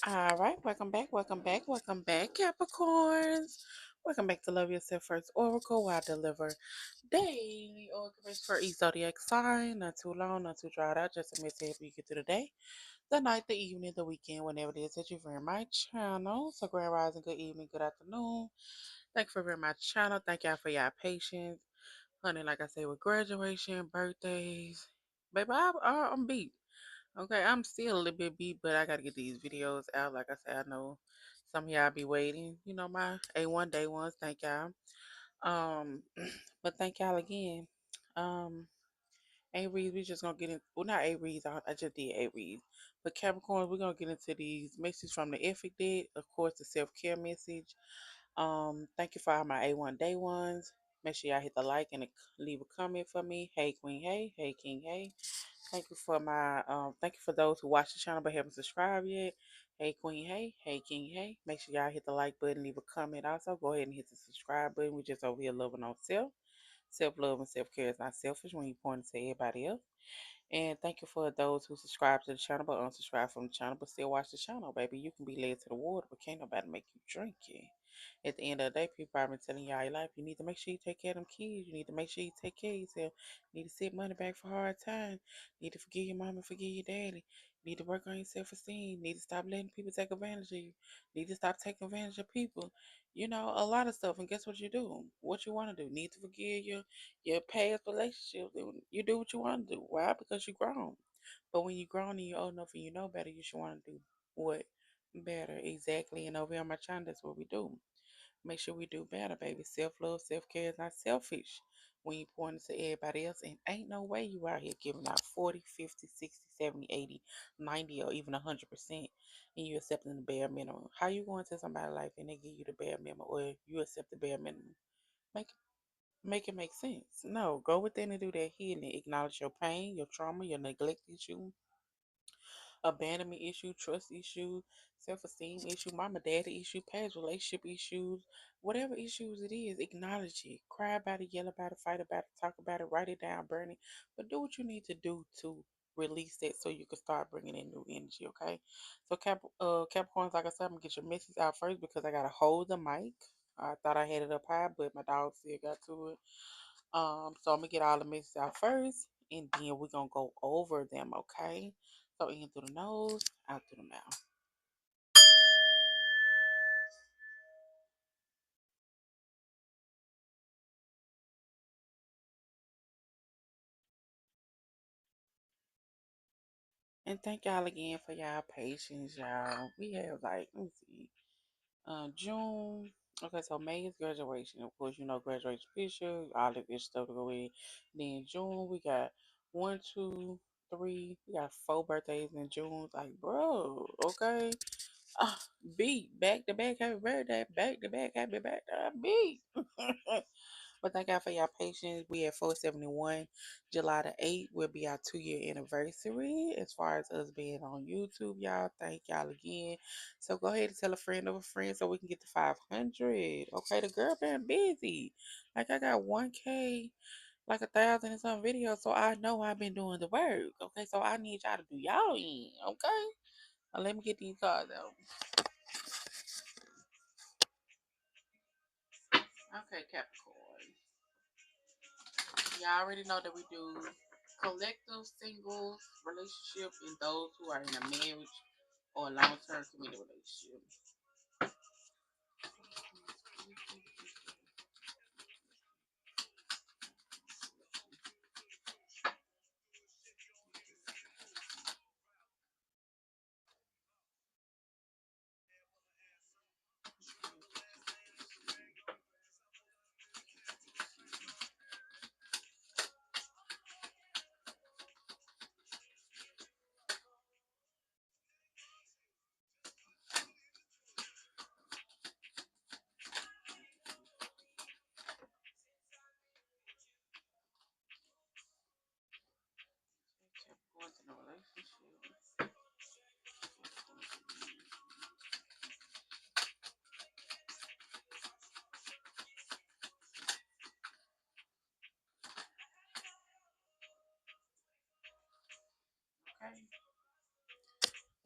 All right, welcome back, Capricorns. Welcome back to Love Yourself First Oracle, where I deliver daily oracles for each zodiac sign. Not too long, not too dried out, just a minute to help you get through the day, the night, the evening, the weekend, whenever it is that you're in my channel. So, grand rising, good evening, good afternoon. Thank you for being my channel. Thank y'all for your patience. Honey, like I say, with graduation, birthdays, baby, I'm beat. Okay, I'm still a little bit beat, but I gotta get these videos out. Like I said, I know some of y'all be waiting. You know, my A1 day ones. Thank y'all. Um, but thank y'all again. Um, Aries, we just gonna get in. Well, not Aries. I just did Aries, but Capricorn, we're gonna get into these messages from the Epic deck. Of course, the self care message. Thank you for all my A1 day ones. Make sure y'all hit the like and leave a comment for me. Hey Queen, hey King, hey. Thank you for those who watch the channel but haven't subscribed yet. Hey Queen, hey King, hey. Make sure y'all hit the like button, leave a comment. Also, go ahead and hit the subscribe button. We just over here loving on self. Self love and self care is not selfish when you point it to everybody else. And thank you for those who subscribe to the channel but unsubscribe from the channel but still watch the channel, baby. You can be led to the water, but can't nobody make you drink it. At the end of the day, people have been telling y'all your life, you need to make sure you take care of them kids. You need to make sure you take care of yourself. You need to set money back for hard times. You need to forgive your mama, forgive your daddy. You need to work on your self-esteem. You need to stop letting people take advantage of you. You need to stop taking advantage of people. You know, a lot of stuff. And guess what you do? What you want to do? You need to forgive your past relationships. You do what you want to do. Why? Because you're grown. But when you're grown and you're old enough and you know better, you should want to do what? Better. Exactly. And over here on my channel, that's what we do. Make sure we do better, baby. Self love, self care is not selfish when you point it to everybody else. And ain't no way you out here giving out 40, 50, 60, 70, 80, 90, or even 100%, and you accepting the bare minimum. How you going to somebody's life and they give you the bare minimum, or you accept the bare minimum? Make Make it make sense. No, go within and do that healing. Acknowledge your pain, your trauma, your neglect issue, abandonment issue, trust issue, self-esteem issue, mama daddy issue, past relationship issues, whatever issues it is, acknowledge it. Cry about it, yell about it, fight about it, talk about it, write it down, burn it. But do what you need to do to release that so you can start bringing in new energy, okay? So Capricorns, like I said, I'm gonna get your message out first because I gotta hold the mic. I thought I had it up high, but my dog still got to it. So I'm gonna get all the messages out first, and then we're gonna go over them, okay? So in through the nose, out through the mouth. And thank y'all again for y'all patience, y'all. We have like, let me see, June. Okay, so May is graduation. Of course, you know graduation picture, all the good stuff to go in. Then June, we got one, two, three. We got four birthdays in June. Like, bro, okay. Ah, beat back to back, happy birthday, back to back, happy birthday, beat. But thank God for y'all patience. We at 471. July the 8th will be our 2-year anniversary as far as us being on YouTube, y'all. Thank y'all again. So go ahead and tell a friend of a friend so we can get to 500. Okay, the girl been busy. Like I got 1K, like 1,000 and some videos, so I know I've been doing the work. Okay, so I need y'all to do y'all in. Okay, now let me get these cards out. Okay, Capricorn. Y'all already know that we do collective, singles, relationship, and those who are in a marriage or a long-term committed relationship.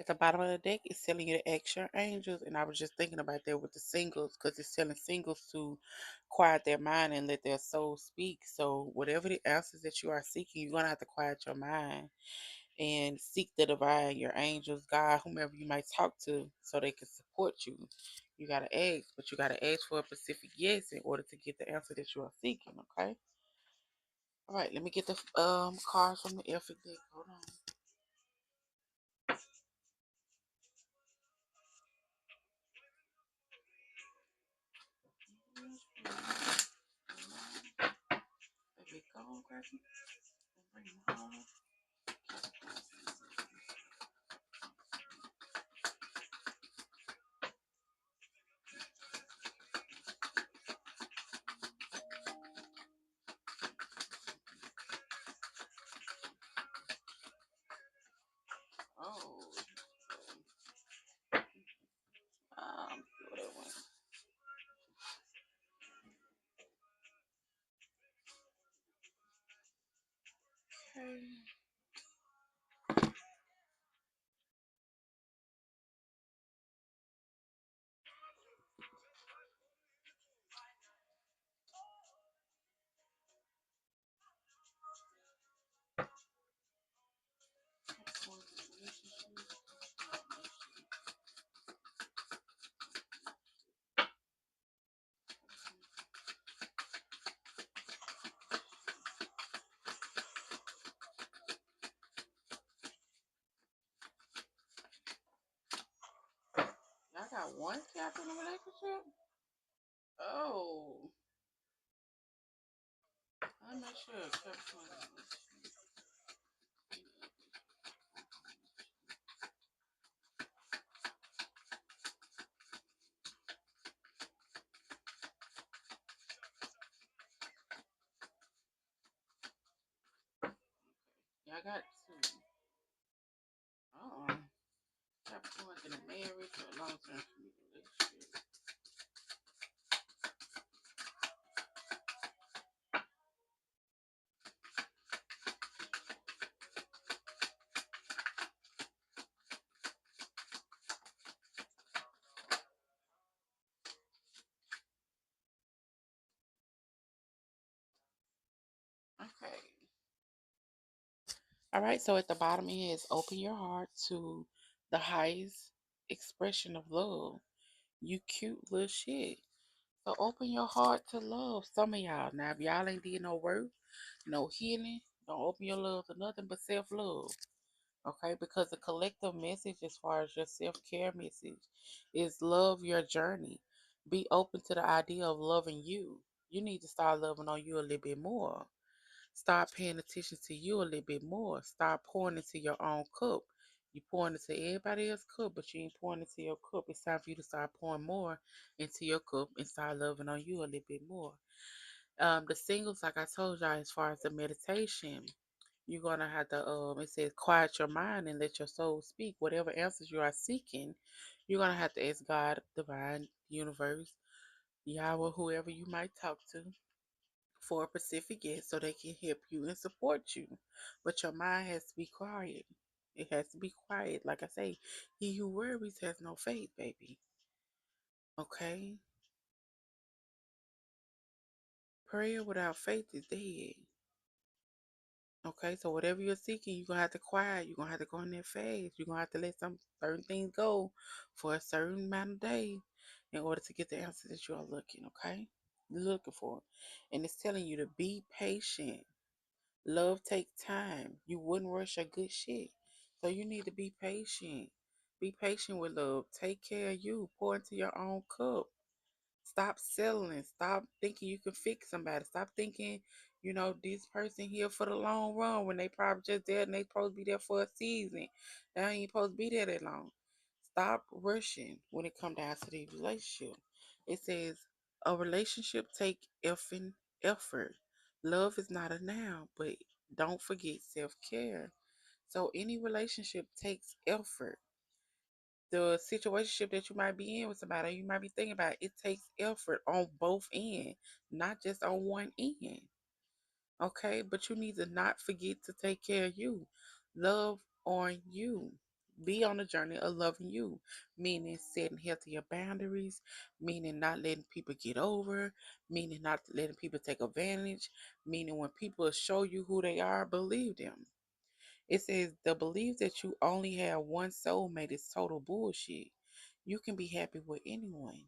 At the bottom of the deck, it's telling you to ask your angels, and I was just thinking about that with the singles, because it's telling singles to quiet their mind and let their soul speak. So whatever the answers that you are seeking, you're gonna have to quiet your mind and seek the divine, your angels, God, whomever you might talk to, so they can support you. You gotta ask, but you gotta ask for a specific yes in order to get the answer that you are seeking. Okay. All right. Let me get the cards from the Elphick deck. Hold on. Baby, go on, grab me. Bring them home. Oh, do that one. Okay. I got one cap in a relationship. Oh, I'm not sure. Capricorn. Yeah, I got two. Uh-uh. Capricorn in a marriage or a long-term relationship. Okay. All right. So at the bottom it is open your heart to the highest expression of love. You cute little shit. So open your heart to love. Some of y'all. Now, if y'all ain't did no work, no healing, don't open your love to nothing but self love. Okay, because the collective message, as far as your self care message, is love your journey. Be open to the idea of loving you. You need to start loving on you a little bit more. Start paying attention to you a little bit more. Start pouring into your own cup. You pouring into everybody else's cup, but you ain't pouring into your cup. It's time for you to start pouring more into your cup and start loving on you a little bit more. The singles, like I told y'all, as far as the meditation, you're gonna have to it says quiet your mind and let your soul speak. Whatever answers you are seeking, you're gonna have to ask God, divine, universe, Yahweh, whoever you might talk to, for a specific yes, so they can help you and support you. But your mind has to be quiet. It has to be quiet. Like I say, he who worries has no faith, baby. Okay? Prayer without faith is dead. Okay, so whatever you're seeking, you're gonna have to quiet. You're gonna have to go in that phase. You're gonna have to let some certain things go for a certain amount of days in order to get the answer that you are looking. Okay, you're looking for, and it's telling you to be patient. Love takes time. You wouldn't rush a good shit, so you need to be patient. Be patient with love. Take care of you. Pour into your own cup. Stop settling. Stop thinking you can fix somebody. Stop thinking, this person here for the long run when they probably just there and they supposed to be there for a season. They ain't supposed to be there that long. Stop rushing when it come down to the relationship. It says a relationship take effort. Love is not a noun, but don't forget self-care. So any relationship takes effort. The situationship that you might be in with somebody, you might be thinking about, it takes effort on both ends, not just on one end. Okay, but you need to not forget to take care of you. Love on you. Be on the journey of loving you, meaning setting healthier boundaries, meaning not letting people get over, meaning not letting people take advantage, meaning when people show you who they are, believe them. It says the belief that you only have one soulmate is total bullshit. You can be happy with anyone.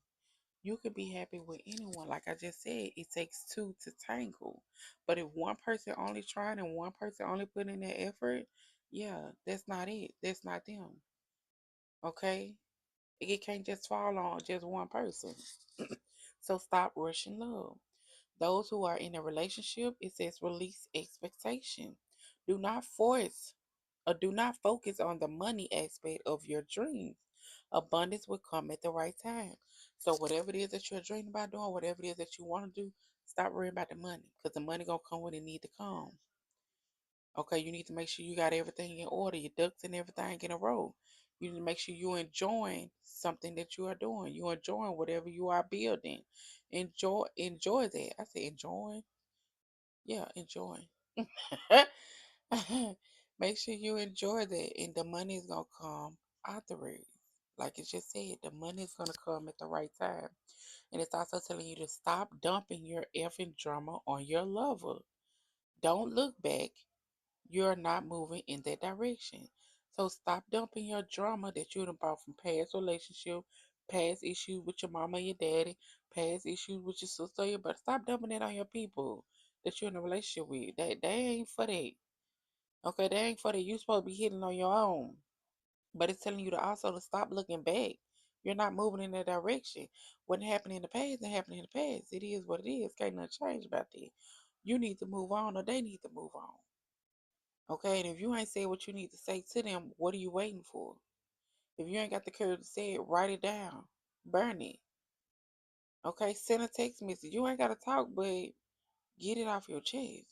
You can be happy with anyone. Like I just said, it takes two to tangle. But if one person only trying and one person only putting in that effort, yeah, that's not it. That's not them. Okay? It can't just fall on just one person. So stop rushing love. Those who are in a relationship, it says release expectation. Do not force or do not focus on the money aspect of your dreams. Abundance will come at the right time. So whatever it is that you're dreaming about doing, whatever it is that you want to do, stop worrying about the money because the money gonna come when it need to come. Okay, you need to make sure you got everything in order, your ducks and everything in a row. You need to make sure you're enjoying something that you are doing. You're enjoying whatever you are building. Enjoy that. I say enjoying. Yeah, enjoying. Make sure you enjoy that and the money is gonna come afterwards. Like it just said, the money is gonna come at the right time. And it's also telling you to stop dumping your effing drama on your lover. Don't look back, you're not moving in that direction. So stop dumping your drama that you done brought from past relationship, past issues with your mama and your daddy, past issues with your sister or your brother. Stop dumping it on your people that you're in a relationship with. That they ain't for that. Okay, they ain't for that. You supposed to be hitting on your own. But it's telling you to also to stop looking back. You're not moving in that direction. What happened in the past, it happened in the past. It is what it is. Can't nothing change about that. You need to move on or they need to move on. Okay, and if you ain't said what you need to say to them, what are you waiting for? If you ain't got the courage to say it, write it down. Burn it. Okay, send a text message. You ain't got to talk, but get it off your chest.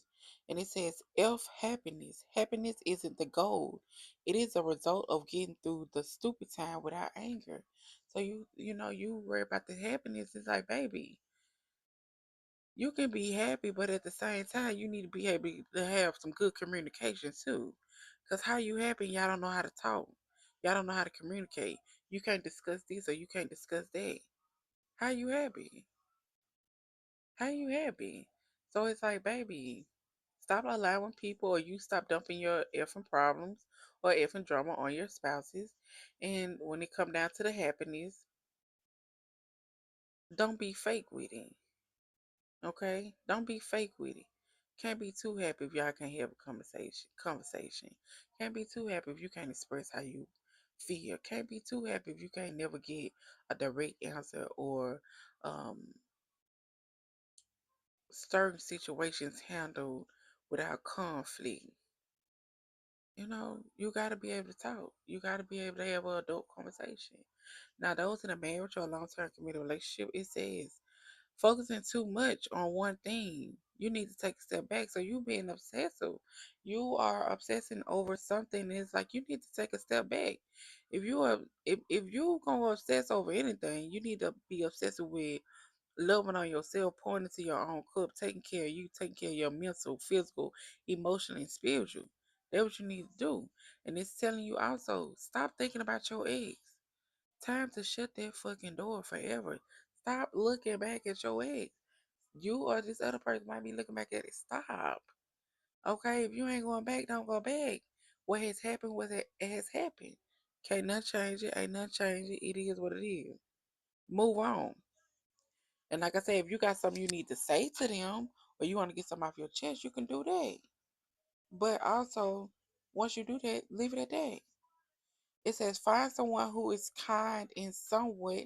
And it says, F happiness. Happiness isn't the goal. It is a result of getting through the stupid time without anger. So you worry about the happiness. It's like, baby, you can be happy, but at the same time, you need to be able to have some good communication too. Because how you happy, y'all don't know how to talk. Y'all don't know how to communicate. You can't discuss this or you can't discuss that. How you happy? How you happy? So it's like, baby, stop allowing people or you stop dumping your effing problems or effing drama on your spouses. And when it come down to the happiness, don't be fake with it. Okay? Don't be fake with it. Can't be too happy if y'all can't have a conversation. Can't be too happy if you can't express how you feel. Can't be too happy if you can't never get a direct answer or um certain situations handled without conflict. You gotta be able to talk. You gotta be able to have an adult conversation. Now those in a marriage or a long term committed relationship, it says focusing too much on one thing. You need to take a step back. So you being obsessive. You are obsessing over something. It's like you need to take a step back. If you gonna obsess over anything, you need to be obsessive with loving on yourself, pointing to your own cup, taking care of you, taking care of your mental, physical, emotional, and spiritual. That's what you need to do. And it's telling you also, stop thinking about your ex. Time to shut that fucking door forever. Stop looking back at your ex. You or this other person might be looking back at it. Stop. Okay, if you ain't going back, don't go back. What has happened it has happened. Can't nothing change it. Ain't nothing change it. It is what it is. Move on. And like I said, if you got something you need to say to them or you want to get something off your chest, you can do that. But also, once you do that, leave it at that. It says find someone who is kind and somewhat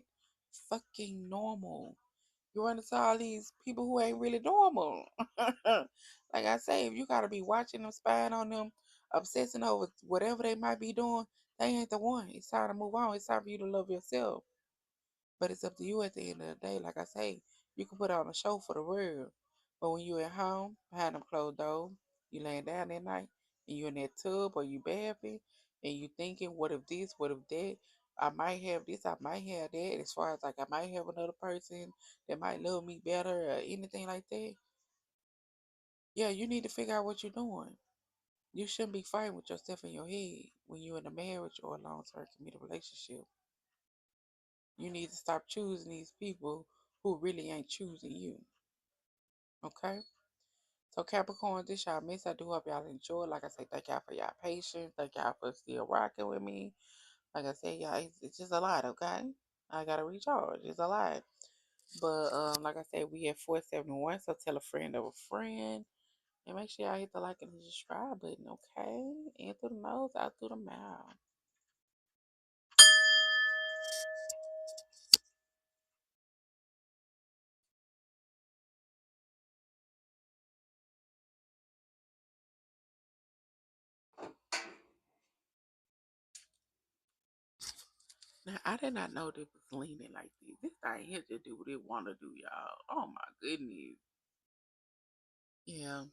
fucking normal. You run into all these people who ain't really normal. Like I say, if you gotta be watching them, spying on them, obsessing over whatever they might be doing, they ain't the one. It's time to move on. It's time for you to love yourself. But it's up to you at the end of the day. Like I say, you can put on a show for the world. But when you're at home, behind them closed doors, you laying down at night, and you in that tub or you bathing, and you thinking, what if this, what if that? I might have this, I might have that. As far as like I might have another person that might love me better or anything like that. Yeah, you need to figure out what you're doing. You shouldn't be fighting with yourself in your head when you're in a marriage or a long term committed relationship. You need to stop choosing these people who really ain't choosing you. Okay? So Capricorn, this y'all miss. I do hope y'all enjoy. Like I say, thank y'all for y'all patience. Thank y'all for still rocking with me. Like I said, y'all, it's just a lot, okay? I gotta recharge. It's a lot. But like I said, we at 471, so tell a friend of a friend. And make sure y'all hit the like and the subscribe button, okay? In through the nose, out through the mouth. Now, I did not know this was leaning like this. This thing here to do what it want to do, y'all. Oh, my goodness. Yeah.